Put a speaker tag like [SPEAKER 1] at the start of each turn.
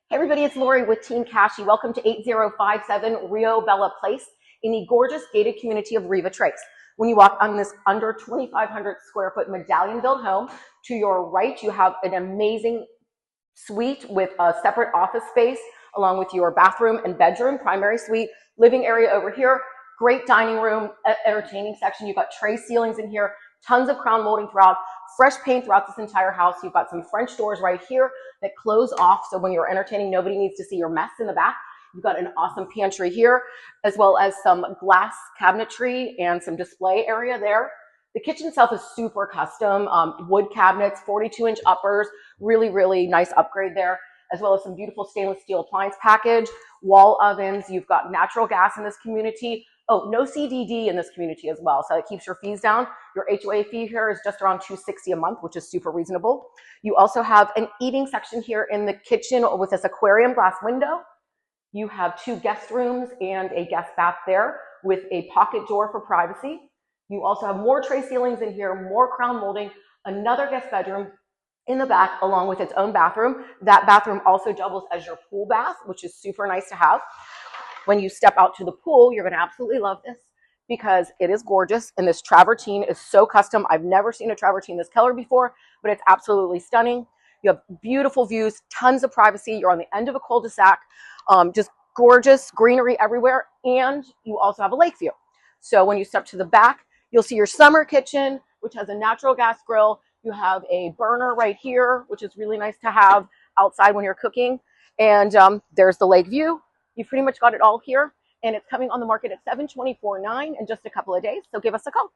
[SPEAKER 1] Hey everybody, it's Lori with Team Cashy. Welcome to 8057 Rio Bella Place in the gorgeous gated community of Riva Trace. When you walk on this under 2,500 square foot medallion built home, to your right you have an amazing suite with a separate office space along with your bathroom and bedroom, primary suite, living area over here, great dining room, entertaining section. You've got tray ceilings in here, tons of crown molding throughout, fresh paint throughout this entire house. You've got some French doors right here that close off, so when you're entertaining, nobody needs to see your mess in the back. You've got an awesome pantry here, as well as some glass cabinetry and some display area there. The kitchen itself is super custom, wood cabinets, 42-inch uppers, really nice upgrade there, as well as some beautiful stainless steel appliance package, wall ovens. You've got natural gas in this community. Oh, no CDD in this community as well, so it keeps your fees down. Your HOA fee here is just around $260 a month, which is super reasonable. You also have an eating section here in the kitchen with this aquarium glass window. You have 2 guest rooms and a guest bath there with a pocket door for privacy. You also have more tray ceilings in here, more crown molding, another guest bedroom in the back along with its own bathroom. That bathroom also doubles as your pool bath, which is super nice to have. When you step out to the pool, you're gonna absolutely love this because it is gorgeous, and this travertine is so custom. I've never seen a travertine this color before, but it's absolutely stunning. You have beautiful views, tons of privacy. You're on the end of a cul-de-sac, just gorgeous greenery everywhere, and you also have a lake view. So when you step to the back, you'll see your summer kitchen, which has a natural gas grill. You have a burner right here, which is really nice to have outside when you're cooking. And there's the lake view. You've pretty much got it all here, and it's coming on the market at $724,900 in just a couple of days. So give us a call.